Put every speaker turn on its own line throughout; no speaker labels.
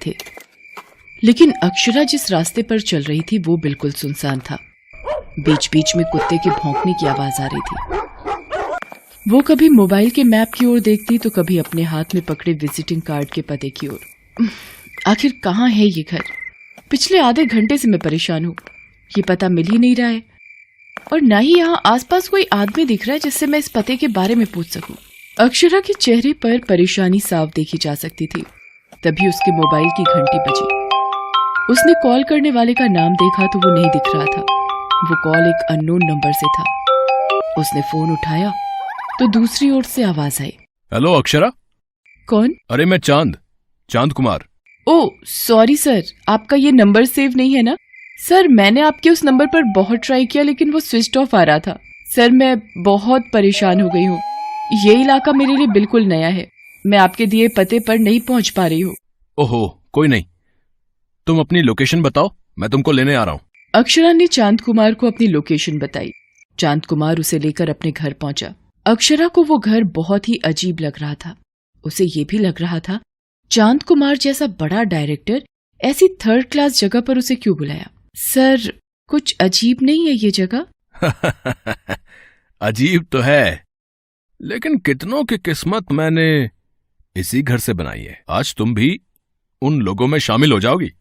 थे, लेकिन अक्षरा जिस रास्ते पर चल रही थी वो बिल्कुल सुनसान था। बीच बीच में कुत्ते के भौंकने की आवाज आ रही थी। वो कभी मोबाइल के मैप की ओर देखती तो कभी अपने हाथ में पकड़े विजिटिंग कार्ड के पते की ओर। आखिर कहाँ है ये घर? पिछले आधे घंटे से मैं परेशान हूँ, ये पता मिल ही नहीं रहा है और न ही यहाँ आसपास कोई आदमी दिख रहा है जिससे मैं इस पते के बारे में पूछ सकूं। अक्षरा के चेहरे पर परेशानी साफ देखी जा सकती थी। तभी उसके मोबाइल की घंटी बजी। उसने कॉल करने वाले का नाम देखा तो वो नहीं दिख रहा था। वो कॉल एक अननोन नंबर से था। उसने फोन उठाया तो दूसरी ओर से आवाज आई।
हेलो अक्षरा।
कौन?
अरे मैं चांद कुमार।
ओह सॉरी सर, आपका ये नंबर सेव नहीं है ना? सर मैंने आपके उस नंबर पर बहुत ट्राई किया लेकिन वो स्विच ऑफ आ रहा था। सर मैं बहुत परेशान हो गई हूँ। ये इलाका मेरे लिए बिल्कुल नया है। मैं आपके दिए पते पर नहीं पहुंच पा रही हूँ।
ओहो कोई नहीं, तुम अपनी लोकेशन बताओ, मैं तुमको लेने आ रहा हूँ।
अक्षरा ने चांद कुमार को अपनी लोकेशन बताई। चांद कुमार उसे लेकर अपने घर पहुंचा। अक्षरा को वो घर बहुत ही अजीब लग रहा था। उसे ये भी लग रहा था चांद कुमार जैसा बड़ा डायरेक्टर ऐसी थर्ड क्लास जगह पर उसे क्यों बुलाया। सर कुछ अजीब नहीं है ये जगह?
अजीब तो है, लेकिन कितनों की किस्मत मैंने इसी घर से बनाई है। आज तुम भी उन लोगों में शामिल हो जाओगी।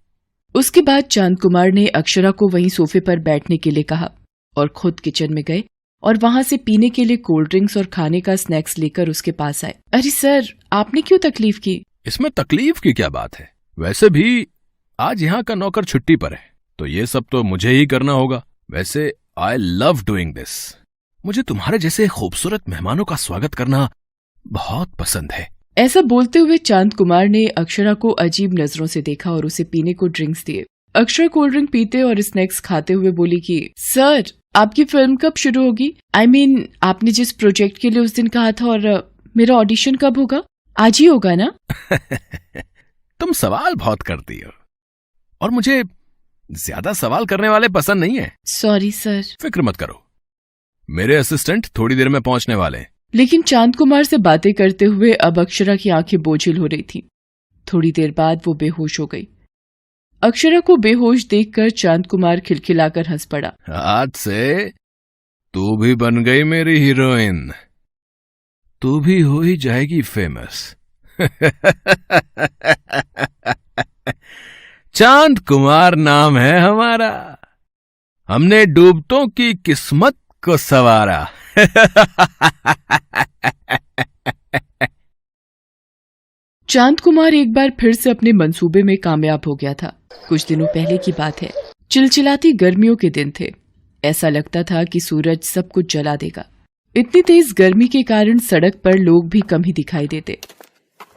उसके बाद चांद कुमार ने अक्षरा को वहीं सोफे पर बैठने के लिए कहा और खुद किचन में गए और वहां से पीने के लिए कोल्ड ड्रिंक्स और खाने का स्नैक्स लेकर उसके पास आए। अरे सर आपने क्यों तकलीफ की?
इसमें तकलीफ की क्या बात है? वैसे भी आज यहाँ का नौकर छुट्टी पर है तो ये सब तो मुझे ही करना होगा। वैसे आई लव डूइंग दिस। मुझे तुम्हारे जैसे खूबसूरत मेहमानों का स्वागत करना बहुत पसंद है।
ऐसा बोलते हुए चांद कुमार ने अक्षरा को अजीब नजरों से देखा और उसे पीने को ड्रिंक्स दिए। अक्षरा कोल्ड ड्रिंक पीते और स्नैक्स खाते हुए बोली कि सर आपकी फिल्म कब शुरू होगी? I mean, आपने जिस प्रोजेक्ट के लिए उस दिन कहा था, और मेरा ऑडिशन कब होगा? आज ही होगा ना?
तुम सवाल बहुत करती हो और मुझे ज्यादा सवाल करने वाले पसंद नहीं है।
Sorry sir.
फिक्र मत करो, मेरे असिस्टेंट थोड़ी देर में पहुंचने वाले हैं।
लेकिन चांद कुमार से बातें करते हुए अब अक्षरा की आंखें बोझिल हो रही थी। थोड़ी देर बाद वो बेहोश हो गई। अक्षरा को बेहोश देखकर चांद कुमार खिलखिलाकर हंस पड़ा।
आज से तू भी बन गई मेरी हीरोइन, तू भी हो ही जाएगी फेमस। चांद कुमार नाम है हमारा, हमने डूबतों की किस्मत को संवारा।
चांद कुमार एक बार फिर से अपने मंसूबे में कामयाब हो गया था। कुछ दिनों पहले की बात है। चिलचिलाती गर्मियों के दिन थे। ऐसा लगता था कि सूरज सब कुछ जला देगा। इतनी तेज गर्मी के कारण सड़क पर लोग भी कम ही दिखाई देते।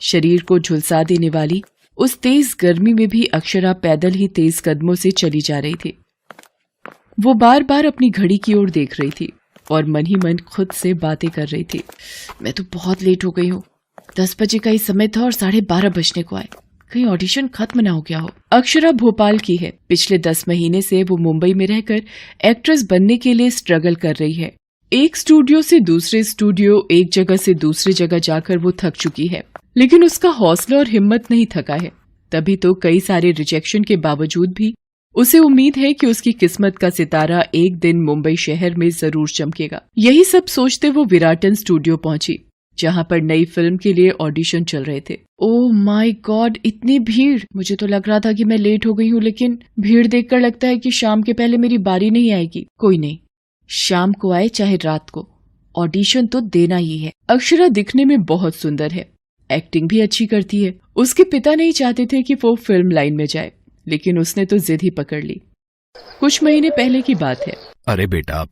शरीर को झुलसा देने वाली उस तेज गर्मी में भी अक्षरा पैदल ही तेज कदमों से चली जा रही थी। वो बार बार अपनी घड़ी की ओर देख रही थी और मन ही मन खुद से बातें कर रही थी। मैं तो बहुत लेट हो गई हूँ। 10 बजे का ही समय था और 12:30 बजने को आए। कहीं ऑडिशन खत्म ना हो गया हो। अक्षरा भोपाल की है। पिछले 10 महीने से वो मुंबई में रहकर एक्ट्रेस बनने के लिए स्ट्रगल कर रही है। एक स्टूडियो से दूसरे स्टूडियो, एक जगह से दूसरी जगह जाकर वो थक चुकी है, लेकिन उसका हौसला और हिम्मत नहीं थका है। तभी तो कई सारे रिजेक्शन के बावजूद भी उसे उम्मीद है कि उसकी किस्मत का सितारा एक दिन मुंबई शहर में जरूर चमकेगा। यही सब सोचते वो विराटन स्टूडियो पहुंची, जहां पर नई फिल्म के लिए ऑडिशन चल रहे थे। ओह माय गॉड, इतनी भीड़! मुझे तो लग रहा था कि मैं लेट हो गई हूँ, लेकिन भीड़ देखकर लगता है कि शाम के पहले मेरी बारी नहीं आएगी। कोई नहीं, शाम को आए चाहे रात को, ऑडिशन तो देना ही है। अक्षरा दिखने में बहुत सुंदर है, एक्टिंग भी अच्छी करती है। उसके पिता नहीं चाहते थे कि वो फिल्म लाइन में जाए, लेकिन उसने तो जिद ही पकड़ ली। कुछ महीने पहले की बात है।
अरे बेटा,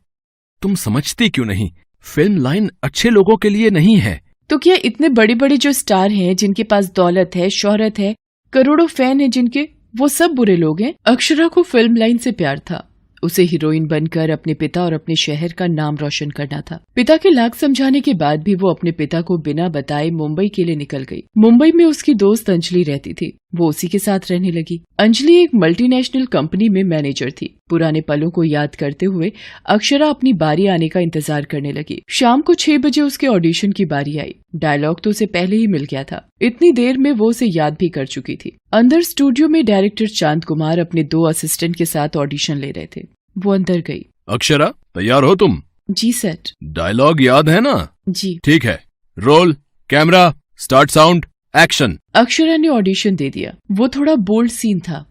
तुम समझती क्यों नहीं? फिल्म लाइन अच्छे लोगों के लिए नहीं है।
तो क्या इतने बड़े बड़े जो स्टार हैं, जिनके पास दौलत है, शोहरत है, करोड़ों फैन हैं जिनके, वो सब बुरे लोग हैं? अक्षरा को फिल्म लाइन से प्यार था। उसे हीरोइन बनकर अपने पिता और अपने शहर का नाम रोशन करना था। पिता के लाख समझाने के बाद भी वो अपने पिता को बिना बताए मुंबई के लिए निकल गई। मुंबई में उसकी दोस्त अंजलि रहती थी। वो उसी के साथ रहने लगी। अंजलि एक मल्टीनेशनल कंपनी में मैनेजर थी। पुराने पलों को याद करते हुए अक्षरा अपनी बारी आने का इंतजार करने लगी। शाम को 6 बजे उसके ऑडिशन की बारी आई। डायलॉग तो उसे पहले ही मिल गया था। इतनी देर में वो उसे याद भी कर चुकी थी। अंदर स्टूडियो में डायरेक्टर चांद कुमार अपने 2 असिस्टेंट के साथ ऑडिशन ले रहे थे। वो अंदर गई।
अक्षरा, तैयार हो तुम?
जी सर।
डायलॉग याद है ना?
जी।
ठीक है, roll, camera, start, sound, action.
Akshara ने ऑडिशन दे दिया। वो थोड़ा बोल्ड सीन था।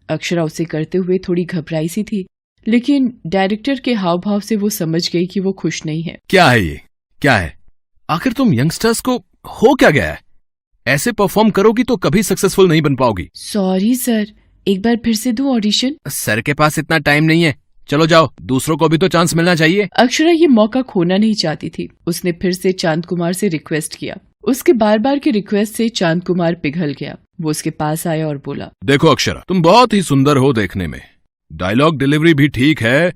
अक्षरा उसे करते हुए थोड़ी घबराई सी थी, लेकिन डायरेक्टर के हाव भाव से वो समझ गई कि वो खुश नहीं है।
क्या है ये? क्या है? आखिर तुम यंगस्टर्स को हो क्या गया है? ऐसे परफॉर्म करोगी तो कभी सक्सेसफुल नहीं बन पाओगी।
सॉरी सर, एक बार फिर से दूं ऑडिशन?
सर के पास इतना टाइम नहीं है, चलो जाओ, दूसरों को भी तो चांस मिलना चाहिए।
अक्षरा ये मौका खोना नहीं चाहती थी। उसने फिर से चांद कुमार से रिक्वेस्ट किया। उसके बार बार की रिक्वेस्ट से चांद कुमार पिघल गया। वो उसके पास आया और बोला, देखो
अक्षरा, तुम बहुत ही सुंदर हो देखने में, डायलॉग डिलीवरी भी ठीक है,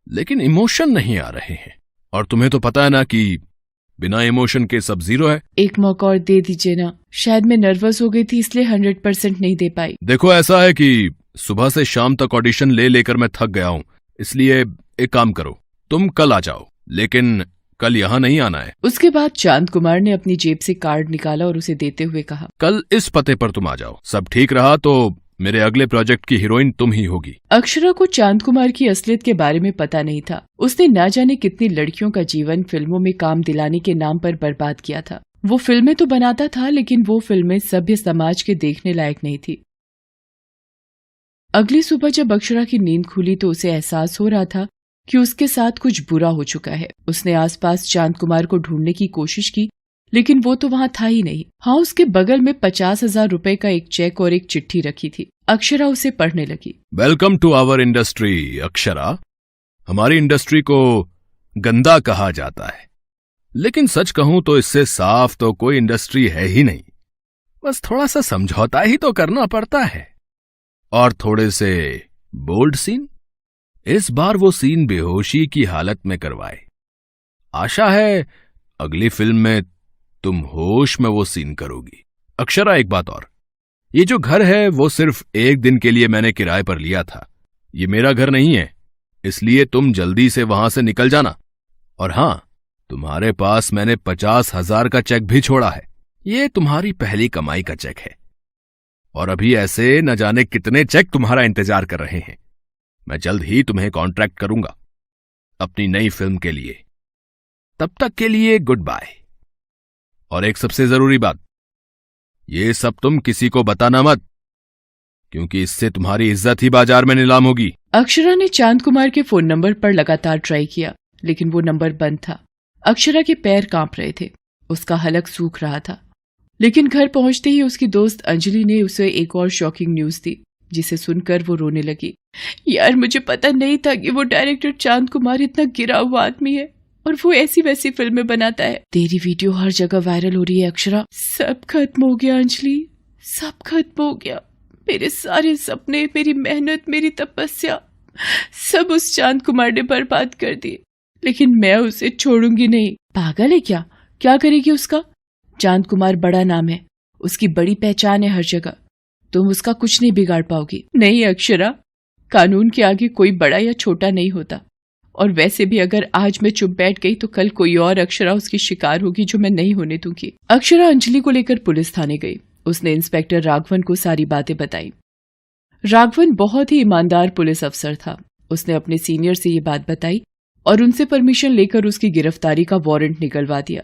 लेकिन इमोशन नहीं आ रहे हैं। और तुम्हें तो पता है ना कि बिना इमोशन के सब जीरो है।
एक मौका और दे दीजिए ना, शायद मैं नर्वस हो गई थी इसलिए 100% नहीं दे पाई।
देखो, ऐसा है कि सुबह से शाम तक ऑडिशन ले लेकर मैं थक गया हूँ, इसलिए एक काम करो, तुम कल आ जाओ, लेकिन कल यहाँ नहीं आना है।
उसके बाद चांद कुमार ने अपनी जेब से कार्ड निकाला और उसे देते हुए कहा,
कल इस पते पर तुम आ जाओ। सब ठीक रहा तो मेरे अगले प्रोजेक्ट की हीरोइन तुम ही होगी।
अक्षरा को चांद कुमार की असलियत के बारे में पता नहीं था। उसने ना जाने कितनी लड़कियों का जीवन फिल्मों में काम दिलाने के नाम पर बर्बाद किया था। वो फिल्में तो बनाता था, लेकिन वो फिल्में सभ्य समाज के देखने लायक नहीं थी। अगली सुबह जब अक्षरा की नींद खुली तो उसे एहसास हो रहा था कि उसके साथ कुछ बुरा हो चुका है। उसने आसपास चांद कुमार को ढूंढने की कोशिश की, लेकिन वो तो वहाँ था ही नहीं। हाँ, उसके बगल में 50,000 रुपए का एक चेक और एक चिट्ठी रखी थी। अक्षरा उसे पढ़ने लगी।
Welcome to our industry Akshara. हमारी इंडस्ट्री को गंदा कहा जाता है, लेकिन सच कहूं तो इससे साफ तो कोई इंडस्ट्री है ही नहीं। बस थोड़ा सा समझौता ही तो करना पड़ता है, और थोड़े से बोल्ड सीन। इस बार वो सीन बेहोशी की हालत में करवाए। आशा है अगली फिल्म में तुम होश में वो सीन करोगी। अक्षरा, एक बात और, ये जो घर है वो सिर्फ एक दिन के लिए मैंने किराए पर लिया था। ये मेरा घर नहीं है, इसलिए तुम जल्दी से वहां से निकल जाना। और हां, तुम्हारे पास मैंने 50,000 का चेक भी छोड़ा है। ये तुम्हारी पहली कमाई का चेक है, और अभी ऐसे न जाने कितने चेक तुम्हारा इंतजार कर रहे हैं। मैं जल्द ही तुम्हें कॉन्ट्रैक्ट करूंगा अपनी नई फिल्म के लिए। तब तक के लिए गुड बाय। और एक सबसे जरूरी बात, ये सब तुम किसी को बताना मत, क्योंकि इससे तुम्हारी इज्जत ही बाजार में नीलाम होगी।
अक्षरा ने चांद कुमार के फोन नंबर पर लगातार ट्राई किया, लेकिन वो नंबर बंद था। अक्षरा के पैर कांप रहे थे, उसका हलक सूख रहा था। लेकिन घर पहुंचते ही उसकी दोस्त अंजलि ने उसे एक और शॉकिंग न्यूज दी, जिसे सुनकर वो रोने लगी। यार, मुझे पता नहीं था कि वो डायरेक्टर चांद कुमार इतना गिरा हुआ आदमी है और वो ऐसी वैसी फिल्में बनाता है। तेरी वीडियो हर जगह वायरल हो रही है अक्षरा। सब खत्म हो गया अंजलि, सब खत्म हो गया। मेरे सारे सपने, मेरी मेहनत, मेरी तपस्या, सब उस चांद कुमार ने बर्बाद कर दिए। लेकिन मैं उसे छोड़ूंगी नहीं। पागल है क्या? क्या करेगी उसका? चांद कुमार बड़ा नाम है, उसकी बड़ी पहचान है हर जगह। तुम उसका कुछ नहीं बिगाड़ पाओगी। नहीं अक्षरा, कानून के आगे कोई बड़ा या छोटा नहीं होता। और वैसे भी अगर आज मैं चुप बैठ गई तो कल कोई और अक्षरा उसकी शिकार होगी, जो मैं नहीं होने दूंगी। अक्षरा अंजलि को लेकर पुलिस थाने गई। उसने इंस्पेक्टर राघवन को सारी बातें बताई। राघवन बहुत ही ईमानदार पुलिस अफसर था। उसने अपने सीनियर से ये बात बताई और उनसे परमिशन लेकर उसकी गिरफ्तारी का वारंट निकलवा दिया।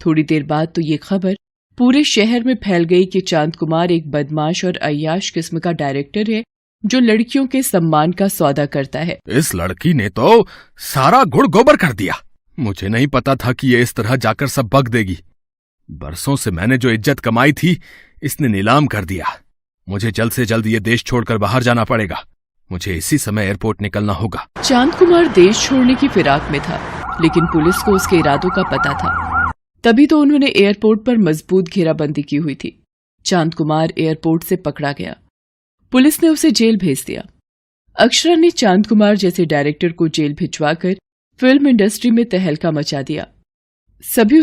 थोड़ी देर बाद तो ये खबर पूरे शहर में फैल गई कि चांद कुमार एक बदमाश और अय्याश किस्म का डायरेक्टर है, जो लड़कियों के सम्मान का सौदा करता है।
इस लड़की ने तो सारा गुड़ गोबर कर दिया। मुझे नहीं पता था कि ये इस तरह जाकर सब बक देगी। बरसों से मैंने जो इज्जत कमाई थी, इसने नीलाम कर दिया। मुझे जल्द से जल्द ये देश छोड़कर बाहर जाना पड़ेगा। मुझे इसी समय एयरपोर्ट निकलना होगा।
चांद कुमार देश छोड़ने की फिराक में था, लेकिन पुलिस को उसके इरादों का पता था। तभी तो उन्होंने एयरपोर्ट पर मजबूत घेराबंदी की हुई थी। चांद कुमार एयरपोर्ट से पकड़ा गया। पुलिस ने उसे जेल भेज दिया। अक्षरा ने चांद कुमार जैसे डायरेक्टर को जेल भिजवाकर फिल्म इंडस्ट्री में तहलका मचा दिया। सभी